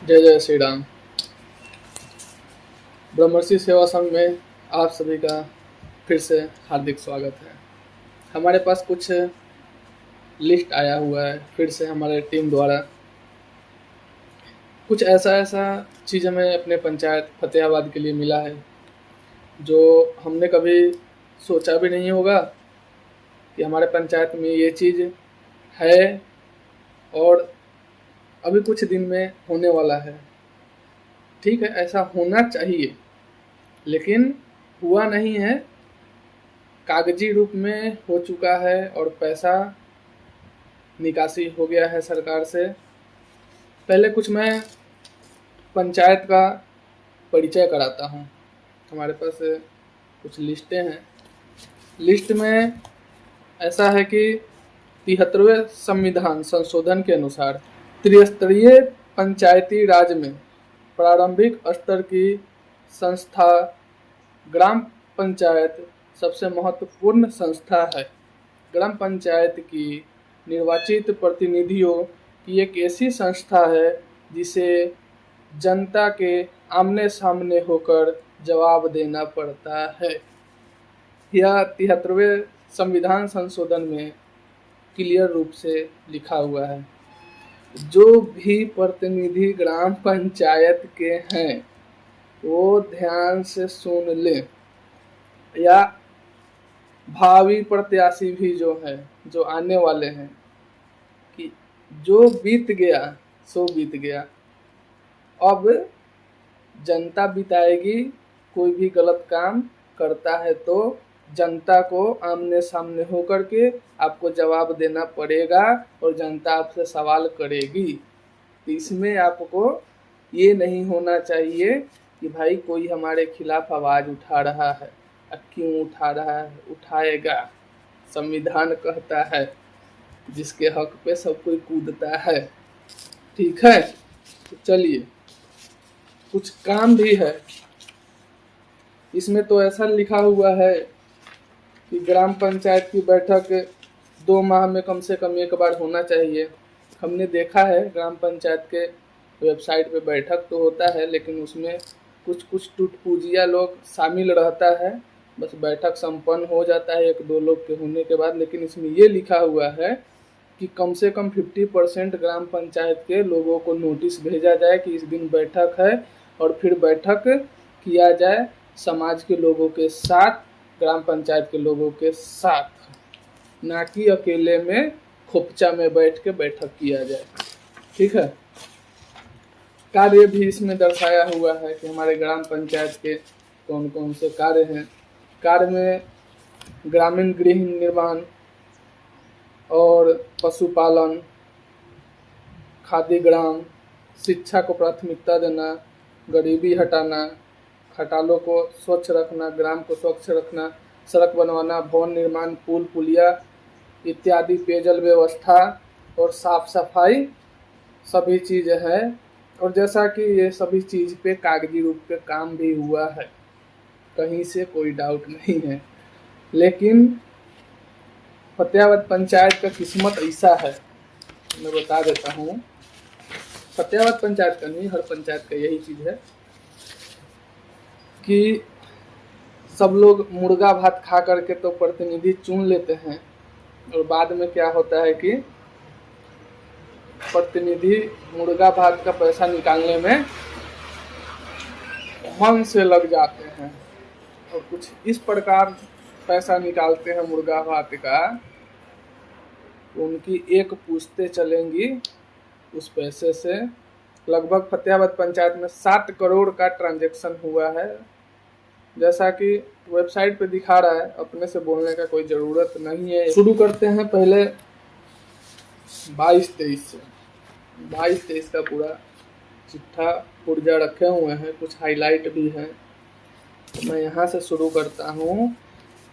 जय जय श्री राम। ब्रह्मर्षि सेवा संघ में आप सभी का फिर से हार्दिक स्वागत है। हमारे पास कुछ लिस्ट आया हुआ है फिर से हमारे टीम द्वारा। कुछ ऐसा चीज़ हमें अपने पंचायत फतेहाबाद के लिए मिला है जो हमने कभी सोचा भी नहीं होगा कि हमारे पंचायत में ये चीज़ है और अभी कुछ दिन में होने वाला है। ठीक है, ऐसा होना चाहिए लेकिन हुआ नहीं है, कागजी रूप में हो चुका है और पैसा निकासी हो गया है सरकार से। पहले कुछ मैं पंचायत का परिचय कराता हूँ। हमारे पास कुछ लिस्टें हैं। लिस्ट में ऐसा है कि 73वें संविधान संशोधन के अनुसार त्रिस्तरीय पंचायती राज में प्रारंभिक स्तर की संस्था ग्राम पंचायत सबसे महत्वपूर्ण संस्था है। ग्राम पंचायत की निर्वाचित प्रतिनिधियों की एक ऐसी संस्था है जिसे जनता के आमने सामने होकर जवाब देना पड़ता है। यह 73वें संविधान संशोधन में क्लियर रूप से लिखा हुआ है। जो भी प्रतिनिधि ग्राम पंचायत के हैं वो ध्यान से सुन ले, या भावी प्रत्याशी भी जो है, जो आने वाले हैं, कि जो बीत गया सो बीत गया, अब जनता बिताएगी। कोई भी गलत काम करता है तो जनता को आमने सामने होकर के आपको जवाब देना पड़ेगा और जनता आपसे सवाल करेगी। तो इसमें आपको ये नहीं होना चाहिए कि भाई कोई हमारे खिलाफ आवाज़ उठा रहा है। क्यों उठा रहा है? उठाएगा। संविधान कहता है जिसके हक पे सब कोई कूदता है। ठीक है, तो चलिए, कुछ काम भी है इसमें। तो ऐसा लिखा हुआ है कि ग्राम पंचायत की बैठक 2 माह में कम से कम एक बार होना चाहिए। हमने देखा है ग्राम पंचायत के वेबसाइट पे बैठक तो होता है लेकिन उसमें कुछ टूटपूजिया लोग शामिल रहता है। बस बैठक संपन्न हो जाता है 1-2 लोग के होने के बाद। लेकिन इसमें ये लिखा हुआ है कि कम से कम 50% ग्राम पंचायत के लोगों को नोटिस भेजा जाए कि इस दिन बैठक है, और फिर बैठक किया जाए समाज के लोगों के साथ, ग्राम पंचायत के लोगों के साथ, ना कि अकेले में खोपचा में बैठ के बैठक किया जाए। ठीक है, कार्य भी इसमें दर्शाया हुआ है कि हमारे ग्राम पंचायत के कौन कौन से कार्य हैं। कार्य में ग्रामीण गृह निर्माण और पशुपालन, खादी ग्राम, शिक्षा को प्राथमिकता देना, गरीबी हटाना, खटालों को स्वच्छ रखना, ग्राम को स्वच्छ रखना, सड़क बनवाना, भवन निर्माण, पुल पुलिया इत्यादि, पेयजल व्यवस्था और साफ सफाई सभी चीज़ें हैं। और जैसा कि ये सभी चीज़ पे कागजी रूप पे काम भी हुआ है, कहीं से कोई डाउट नहीं है। लेकिन फतेहाबाद पंचायत का किस्मत ऐसा है, मैं बता देता हूँ। फतेहाबाद पंचायत का नहीं, हर पंचायत का यही चीज़ है कि सब लोग मुर्गा भात खा करके तो प्रतिनिधि चुन लेते हैं, और बाद में क्या होता है कि प्रतिनिधि मुर्गा भात का पैसा निकालने में मन से लग जाते हैं और कुछ इस प्रकार पैसा निकालते हैं मुर्गा भात का, उनकी एक पूछते चलेंगी उस पैसे से। लगभग फतेहाबाद पंचायत में 7 करोड़ का ट्रांजैक्शन हुआ है, जैसा कि वेबसाइट पे दिखा रहा है। अपने से बोलने का कोई ज़रूरत नहीं है। शुरू करते हैं पहले 22-23 से। 22-23 का पूरा चिट्ठा पुर्जा रखे हुए हैं, कुछ हाईलाइट भी हैं। मैं यहाँ से शुरू करता हूँ।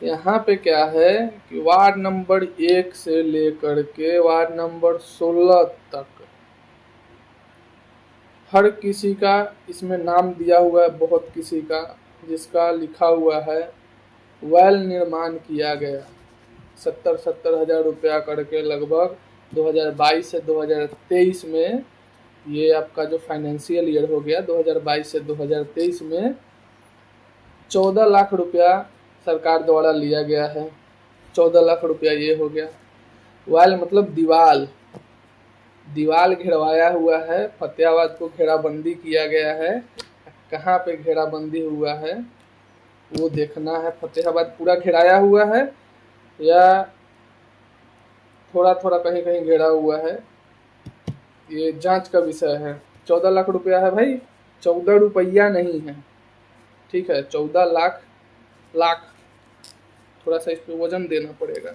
यहाँ पे क्या है कि वार्ड नंबर 1 से लेकर के वार्ड नंबर 16 तक हर किसी का इसमें नाम दिया हुआ है। बहुत किसी का जिसका लिखा हुआ है वेल निर्माण किया गया, 70,000 रुपया करके लगभग 2022 से 2023 में ये आपका जो फाइनेंशियल ईयर हो गया 2022 से 2023 में 14 लाख रुपया सरकार द्वारा लिया गया है। 14 लाख रुपया ये हो गया। वाल मतलब दीवाल, दीवाल घेरवाया हुआ है। फतेहाबाद को घेराबंदी किया गया है। कहाँ पे घेराबंदी हुआ है वो देखना है। फतेहाबाद पूरा घेराया हुआ है या थोड़ा थोड़ा कहीं कहीं घेरा हुआ है, ये जांच का विषय है। 14 लाख रुपया है भाई, 14 रुपया नहीं है, ठीक है। 14 लाख, लाख थोड़ा सा इस पे वजन देना पड़ेगा।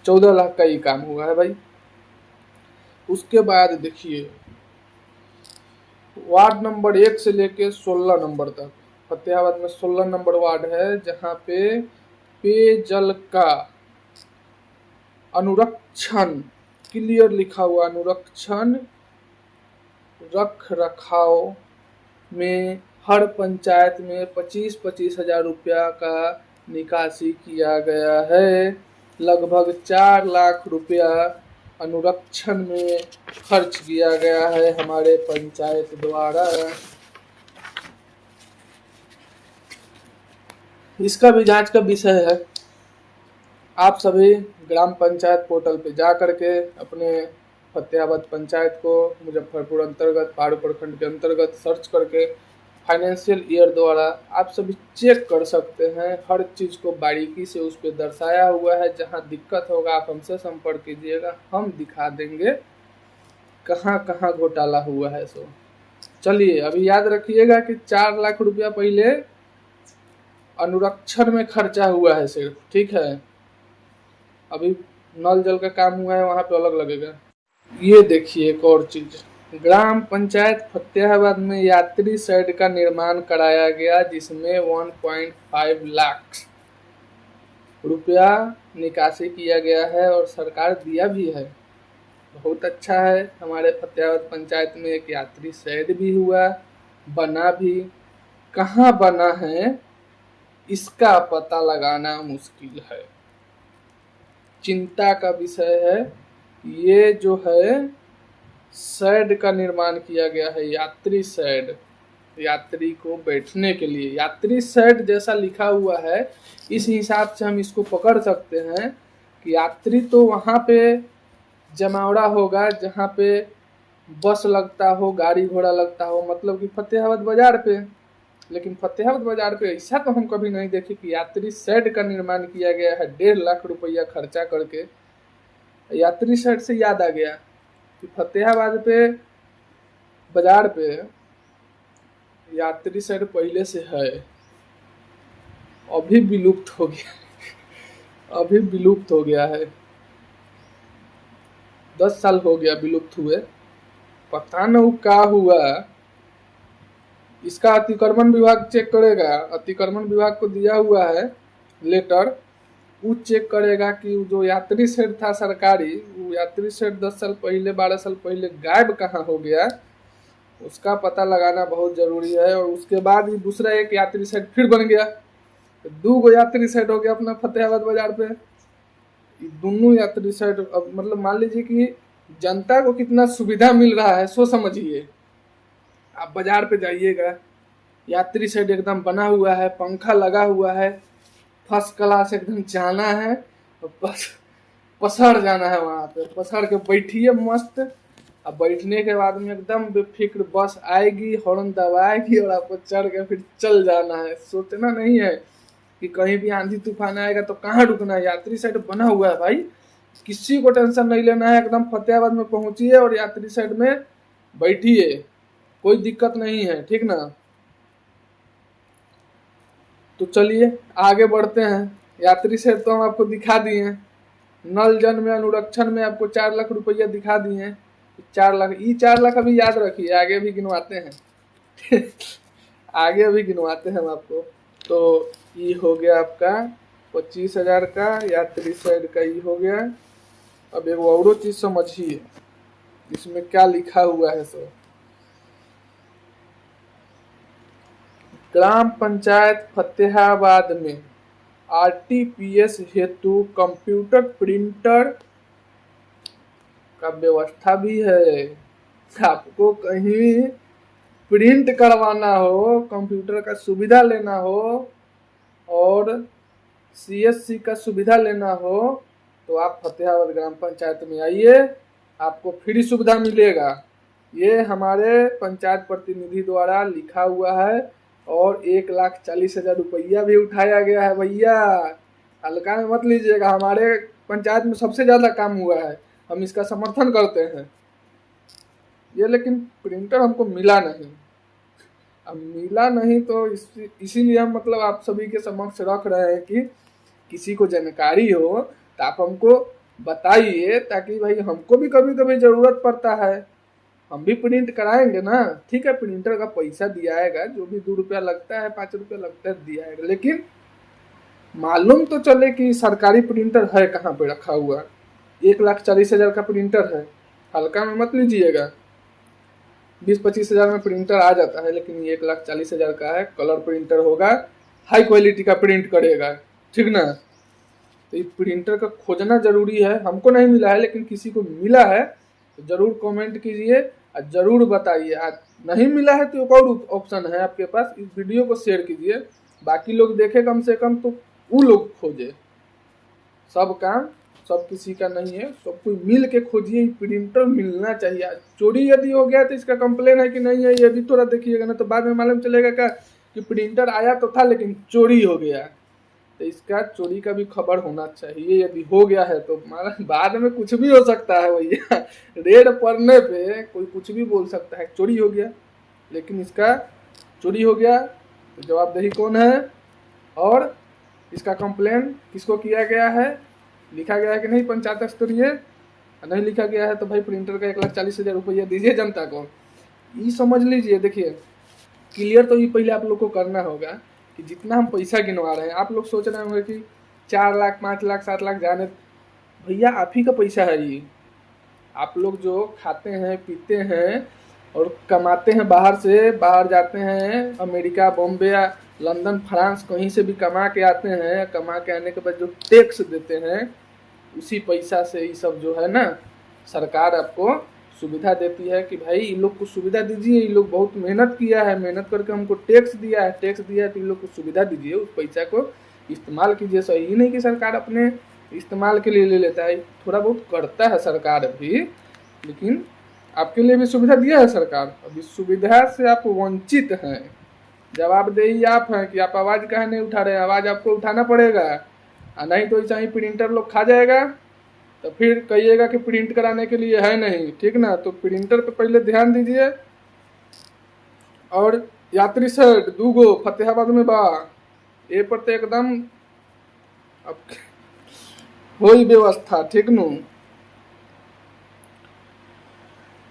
14 लाख का ये काम हुआ है भाई। उसके बाद देखिए वार्ड नंबर 1 से लेके 16 नंबर तक, फतेहाबाद में 16 नंबर वार्ड है जहाँ पे पेयजल का अनुरक्षण, क्लियर लिखा हुआ, अनुरक्षण रख रखाव में हर पंचायत में 25-25 हजार रुपया का निकासी किया गया है। लगभग 4 लाख रुपया अनुरक्षण में खर्च किया गया है हमारे पंचायत द्वारा। इसका भी जांच का विषय है। आप सभी ग्राम पंचायत पोर्टल पे जा करके अपने फतेहाबाद पंचायत को मुजफ्फरपुर अंतर्गत पहाड़ू प्रखंड के अंतर्गत सर्च करके फाइनेंशियल ईयर द्वारा आप सभी चेक कर सकते हैं। हर चीज़ को बारीकी से उस पर दर्शाया हुआ है। जहां दिक्कत होगा आप हमसे संपर्क कीजिएगा, हम दिखा देंगे कहां कहां घोटाला हुआ है। सो चलिए अभी याद रखिएगा कि 4 लाख रुपया पहले अनुरक्षण में खर्चा हुआ है सिर्फ, ठीक है। अभी नल जल का काम हुआ है वहां पे अलग लगेगा। ये देखिए एक और चीज, ग्राम पंचायत फतेहाबाद में यात्री शेड का निर्माण कराया गया जिसमें 1.5 लाख रुपया निकासी किया गया है और सरकार दिया भी है। बहुत अच्छा है। हमारे फतेहाबाद पंचायत में एक यात्री शेड भी हुआ, बना भी। कहाँ बना है इसका पता लगाना मुश्किल है, चिंता का विषय है। ये जो है शेड का निर्माण किया गया है, यात्री शेड, यात्री को बैठने के लिए। यात्री शेड जैसा लिखा हुआ है, इस हिसाब से हम इसको पकड़ सकते हैं कि यात्री तो वहाँ पे जमावड़ा होगा जहाँ पे बस लगता हो, गाड़ी घोड़ा लगता हो, मतलब कि फतेहाबाद बाजार पे। लेकिन फतेहाबाद बाजार पे ऐसा तो हम कभी नहीं देखे कि यात्री शेड का निर्माण किया गया है 1.5 लाख रुपया खर्चा करके। यात्री शेड से याद आ गया कि फतेहाबाद पे बाजार पे यात्री शेड पहले से है, अभी विलुप्त हो गया अभी विलुप्त हो गया है। 10 साल हो गया विलुप्त हुए, पता न क्या हुआ। इसका अतिक्रमण विभाग चेक करेगा। अतिक्रमण विभाग को दिया हुआ है लेटर, वो चेक करेगा कि जो यात्री शेड था सरकारी, वो यात्री शेड 10 साल पहले 12 साल पहले गायब कहाँ हो गया, उसका पता लगाना बहुत जरूरी है। और उसके बाद ही दूसरा एक यात्री शेड फिर बन गया, तो 2 गो यात्री शेड हो गया अपना फतेहाबाद बाजार पे। दोनों यात्री शेड, अब मतलब मान लीजिए कि जनता को कितना सुविधा मिल रहा है, सो समझिए। आप बाजार पे जाइएगा, यात्री शेड एकदम बना हुआ है, पंखा लगा हुआ है, फर्स्ट क्लास एकदम जाना है और पसर जाना है। वहाँ पे पसर के बैठिए मस्त। अब बैठने के बाद में एकदम बेफिक्र बस आएगी, हॉर्न दबाएगी और आपको चढ़ के फिर चल जाना है। सोचना नहीं है कि कहीं भी आंधी तूफान आएगा तो कहाँ रुकना है। यात्री शेड बना हुआ है भाई, किसी को टेंशन नहीं लेना है। एकदम फतेहाबाद में पहुंचिए और यात्री शेड में बैठिए, कोई दिक्कत नहीं है, ठीक ना। तो चलिए आगे बढ़ते हैं। यात्री शेड तो हम आपको दिखा दिए हैं। नल जल में अनुरक्षण में आपको 4 लाख रुपया दिखा दिए हैं। 4 लाख, ये 4 लाख अभी याद रखिए, आगे भी गिनवाते हैं आगे भी गिनवाते हैं हम आपको। तो ये हो गया आपका 25,000 का यात्री शेड का, ये हो गया। अब एक और चीज समझिए इसमें क्या लिखा हुआ है। सो ग्राम पंचायत फतेहाबाद में आरटीपीएस हेतु कंप्यूटर प्रिंटर का व्यवस्था भी है। आपको कहीं प्रिंट करवाना हो, कंप्यूटर का सुविधा लेना हो और सीएससी का सुविधा लेना हो तो आप फतेहाबाद ग्राम पंचायत में आइए, आपको फ्री सुविधा मिलेगा। ये हमारे पंचायत प्रतिनिधि द्वारा लिखा हुआ है और 1,40,000 रुपया भी उठाया गया है भैया, हल्का में मत लीजिएगा। हमारे पंचायत में सबसे ज़्यादा काम हुआ है, हम इसका समर्थन करते हैं। ये लेकिन प्रिंटर हमको मिला नहीं। अब मिला नहीं तो इसीलिए हम मतलब आप सभी के समक्ष रख रहे हैं कि किसी को जानकारी हो तो आप हमको बताइए, ताकि भाई हमको भी कभी कभी ज़रूरत पड़ता है, हम भी प्रिंट कराएंगे ना। ठीक है, प्रिंटर का पैसा दिया आएगा, जो भी 2 रुपया लगता है 5 रुपया लगता है दिया आएगा, लेकिन मालूम तो चले कि सरकारी प्रिंटर है कहाँ पे रखा हुआ। 1,40,000 का प्रिंटर है, हल्का में मत लीजिएगा। 20-25 हज़ार में प्रिंटर आ जाता है, लेकिन ये 1,40,000 का है। कलर प्रिंटर होगा, हाई क्वालिटी का प्रिंट करेगा, ठीक ना। तो इस प्रिंटर का खोजना जरूरी है। हमको नहीं मिला है, लेकिन किसी को मिला है तो ज़रूर कमेंट कीजिए और ज़रूर बताइए। आज नहीं मिला है तो एक और ऑप्शन है आपके पास, इस वीडियो को शेयर कीजिए, बाकी लोग देखे कम से कम, तो वो लोग खोजे। सब काम सब किसी का नहीं है, सब कोई मिल के खोजिए, प्रिंटर मिलना चाहिए। चोरी यदि हो गया तो इसका कंप्लेन है कि नहीं है, ये भी थोड़ा देखिएगा ना, तो बाद में मालूम चलेगा क्या कि प्रिंटर आया तो था लेकिन चोरी हो गया। तो इसका चोरी का भी खबर होना चाहिए। यदि हो गया है तो बाद में कुछ भी हो सकता है भैया, रेड पड़ने पे कोई कुछ भी बोल सकता है चोरी हो गया, लेकिन इसका चोरी हो गया तो जवाबदेही कौन है और इसका कंप्लेन किसको किया गया है, लिखा गया है कि नहीं पंचायत स्तरीय। नहीं लिखा गया है तो भाई प्रिंटर का 1,40,000 रुपया दीजिए जनता को। ये समझ लीजिए, देखिए क्लियर तो ये पहले आप लोग को करना होगा कि जितना हम पैसा गिनवा रहे हैं, आप लोग सोच रहे होंगे कि 4 लाख 5 लाख 7 लाख जाने, भैया आप ही का पैसा है ये। आप लोग जो खाते हैं पीते हैं और कमाते हैं, बाहर जाते हैं अमेरिका बॉम्बे या लंदन फ्रांस कहीं से भी कमा के आते हैं, कमा के आने के बाद जो टैक्स देते हैं उसी पैसा से ये सब जो है ना सरकार आपको सुविधा देती है कि भाई इन लोग को सुविधा दीजिए, ये लोग बहुत मेहनत किया है, मेहनत करके हमको टैक्स दिया है तो इन लोग को सुविधा दीजिए, उस पैसा को इस्तेमाल कीजिए। सही नहीं कि सरकार अपने इस्तेमाल के लिए ले लेता है, थोड़ा बहुत करता है सरकार भी, लेकिन आपके लिए भी सुविधा दिया है सरकार। अब इस सुविधा से आप वंचित हैं। जवाबदेही आप हैं कि आप आवाज़ काहे नहीं उठा रहे हैं, आवाज़ आपको उठाना पड़ेगा। नहीं तो ऐसा ही प्रिंटर लोग खा जाएगा तो फिर कहिएगा कि प्रिंट कराने के लिए है नहीं, ठीक ना। तो प्रिंटर पे पहले ध्यान दीजिए। और यात्री शेड 2 गो फतेहाबाद में बा, ये पर तो एकदम अब हो ही व्यवस्था, ठीक नु।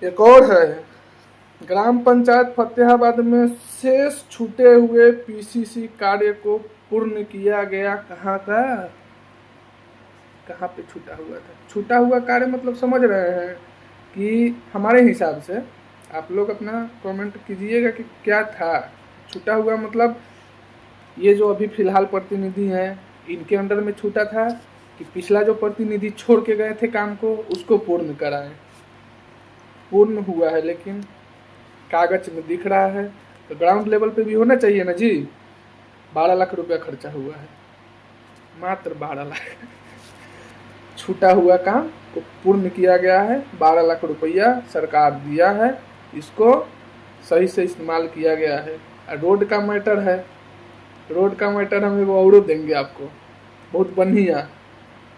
एक और है, ग्राम पंचायत फतेहाबाद में शेष छूटे हुए पीसीसी कार्य को पूर्ण किया गया। कहाँ पे छूटा हुआ था? छूटा हुआ कार्य मतलब समझ रहे हैं कि हमारे हिसाब से आप लोग अपना कमेंट कीजिएगा कि क्या था छूटा हुआ। मतलब ये जो अभी फिलहाल प्रतिनिधि हैं इनके अंडर में छूटा था कि पिछला जो प्रतिनिधि छोड़ के गए थे काम को उसको पूर्ण कराएं। पूर्ण हुआ है लेकिन कागज में दिख रहा है, तो ग्राउंड लेवल पे भी होना चाहिए ना जी। 12 लाख रुपया खर्चा हुआ है, मात्र 12 लाख। छूटा हुआ काम को पूर्ण किया गया है, 12 लाख रुपया सरकार दिया है, इसको सही से इस्तेमाल किया गया है। रोड का मैटर है, रोड का मैटर हम एगो और देंगे आपको, बहुत बढ़िया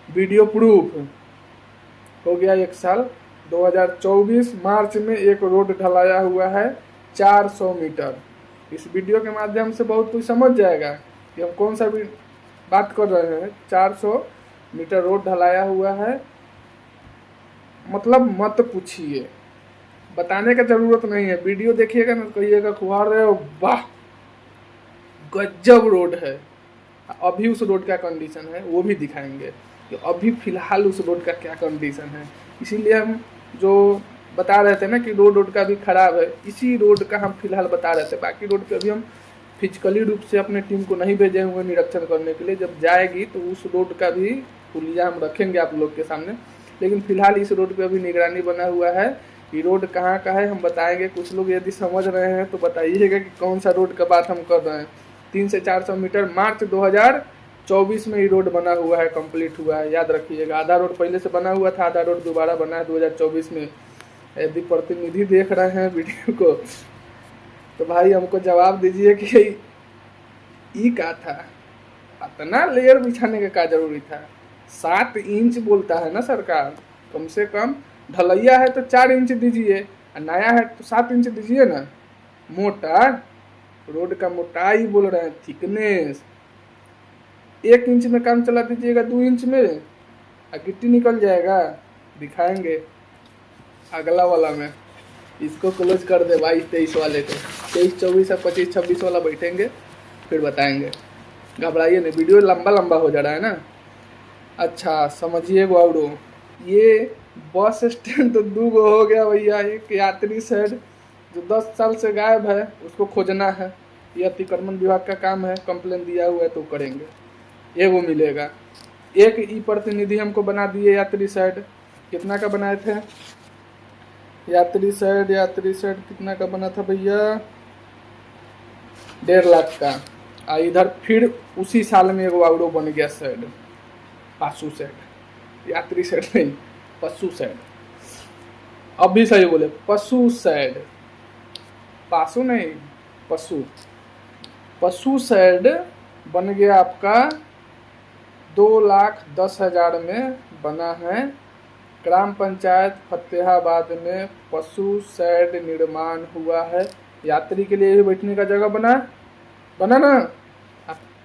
वीडियो प्रूफ। हो गया 1 साल, 2024 मार्च में एक रोड ढलाया हुआ है 400 मीटर। इस वीडियो के माध्यम से बहुत कुछ समझ जाएगा कि हम कौन सा भी बात कर रहे हैं। 400 मीटर रोड ढलाया हुआ है, मतलब मत पूछिए, बताने का ज़रूरत नहीं है। वीडियो देखिएगा ना कहिएगा खुआर रहे हो, वाह गजब रोड है। अभी उस रोड का कंडीशन है वो भी दिखाएंगे कि अभी फ़िलहाल उस रोड का क्या कंडीशन है। इसीलिए हम जो बता रहे थे ना कि रोड का भी ख़राब है, इसी रोड का हम फिलहाल बता रहे थे। बाकी रोड पे अभी हम फिजिकली रूप से अपने टीम को नहीं भेजे हुए निरीक्षण करने के लिए, जब जाएगी तो उस रोड का भी पुलिया हम रखेंगे आप लोग के सामने। लेकिन फिलहाल इस रोड पे अभी निगरानी बना हुआ है कि रोड कहाँ का है हम बताएंगे। कुछ लोग यदि समझ रहे हैं तो बताइएगा कि कौन सा रोड का बात हम कर रहे हैं। 300 से 400 मीटर मार्च 2024 में ये रोड बना हुआ है, कंप्लीट हुआ है, याद रखिएगा। आधा रोड पहले से बना हुआ था, आधा रोड दोबारा बना है 2024 में। यदि प्रतिनिधि देख रहे हैं वीडियो को तो भाई हमको जवाब दीजिए कि ये क्या था, इतना लेयर बिछाने का क्या जरूरी था। 7 इंच बोलता है ना सरकार, कम से कम ढलैया है तो 4 इंच दीजिए, नया है तो 7 इंच दीजिए ना। मोटा रोड का मोटाई बोल रहे हैं, थिकनेस। 1 इंच में काम चला दीजिएगा, 2 इंच में गिट्टी निकल जाएगा। दिखाएंगे अगला वाला में। इसको क्लोज कर दे 22-23 वाले को, 23-24 और 25-26 वाला बैठेंगे फिर बताएंगे। घबराइए नहीं, वीडियो लंबा लंबा हो जा रहा है ना। अच्छा समझिए गौड़ो, ये बस स्टैंड तो 2 गो हो गया भैया। एक यात्री शेड जो 10 साल से गायब है, उसको खोजना है। ये अतिक्रमण विभाग का काम है, कंप्लेन दिया हुआ है तो करेंगे, ये वो मिलेगा। एक ई प्रतिनिधि हमको बना दिए यात्री शेड। कितना का बनाए थे यात्री शेड? यात्री शेड कितना का बना था भैया? 1.5 लाख का। इधर फिर उसी साल में एगो आउरो बन गया शेड, पशु शेड। यात्री शेड नहीं, पशु शेड। अब भी सही बोले, पशु शेड, पशु नहीं पशु। पशु शेड बन गया आपका 2,10,000 में बना है। ग्राम पंचायत फतेहाबाद में पशु शेड निर्माण हुआ है। यात्री के लिए ही बैठने का जगह बना ना,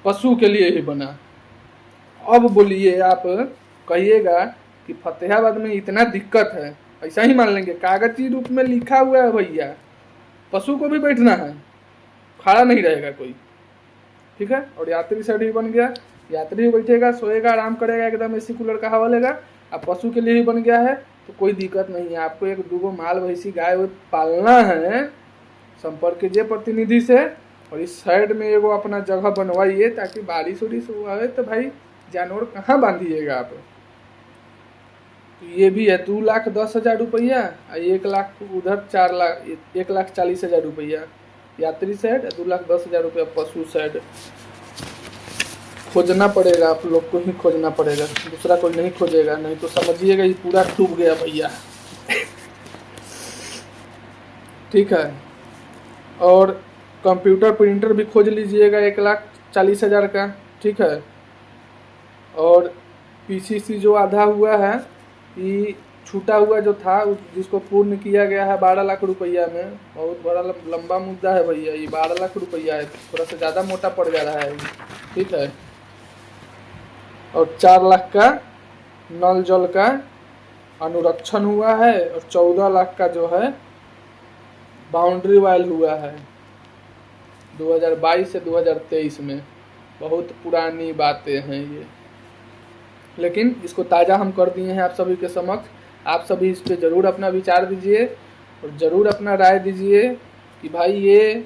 पशु के लिए ही बना। अब बोलिए, आप कहिएगा कि फतेहाबाद में इतना दिक्कत है, ऐसा ही मान लेंगे। कागजी रूप में लिखा हुआ है भैया, पशु को भी बैठना है, खड़ा नहीं रहेगा कोई, ठीक है। और यात्री शेड भी बन गया, यात्री भी बैठेगा, सोएगा, आराम करेगा, एकदम एसी कूलर का हवा लेगा। अब पशु के लिए ही बन गया है तो कोई दिक्कत नहीं है। आपको 1-2 माल भैंसी गाय पालना है, संपर्क कीजिए प्रतिनिधि से। और इस साइड में एगो अपना जगह बनवाइए, ताकि बारिश उरिश आए तो भाई जानवर कहाँ बांधिएगा आप। तो ये भी है 2,10,000 रुपया, 1 लाख उधर 4 लाख, 1,40,000 रुपया यात्री शेड, 2,10,000 रुपया पशु शेड। खोजना पड़ेगा, आप लोग को ही खोजना पड़ेगा, दूसरा कोई नहीं खोजेगा। नहीं तो समझिएगा ये पूरा डूब गया भैया। ठीक है। और कंप्यूटर प्रिंटर भी खोज लीजिएगा 1,40,000 का, ठीक है। और पीसीसी जो आधा हुआ है, ये छूटा हुआ जो था जिसको पूर्ण किया गया है 12 लाख रुपया में। बहुत बड़ा लंबा मुद्दा है भैया, ये 12 लाख रुपया है, थोड़ा सा ज़्यादा मोटा पड़ जा रहा है, ठीक है। और 4 लाख का नल जल का अनुरक्षण हुआ है, और 14 लाख का जो है बाउंड्री वाल हुआ है 2022 से 2023 में। बहुत पुरानी बातें हैं ये, लेकिन इसको ताज़ा हम कर दिए हैं आप सभी के समक्ष। आप सभी इस पे ज़रूर अपना विचार दीजिए और ज़रूर अपना राय दीजिए कि भाई ये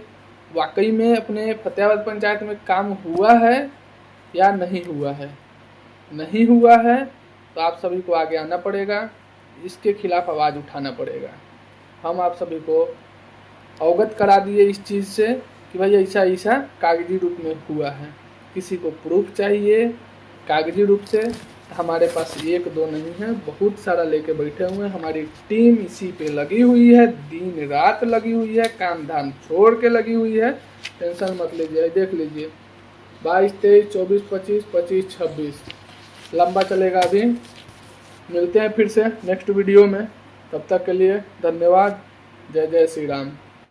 वाकई में अपने फतेहाबाद पंचायत में काम हुआ है या नहीं हुआ है। नहीं हुआ है तो आप सभी को आगे आना पड़ेगा, इसके खिलाफ आवाज़ उठाना पड़ेगा। हम आप सभी को अवगत करा दिए इस चीज़ से कि भाई ऐसा ऐसा कागजी रूप में हुआ है। किसी को प्रूफ चाहिए कागजी रूप से, हमारे पास 1-2 नहीं है, बहुत सारा लेके बैठे हुए हैं। हमारी टीम इसी पे लगी हुई है, दिन रात लगी हुई है, काम धाम छोड़ के लगी हुई है। टेंशन मत लीजिए, देख लीजिए 22, 23, 24, 25, 25, 26 लंबा चलेगा। अभी मिलते हैं फिर से नेक्स्ट वीडियो में, तब तक के लिए धन्यवाद। जय जय श्री राम।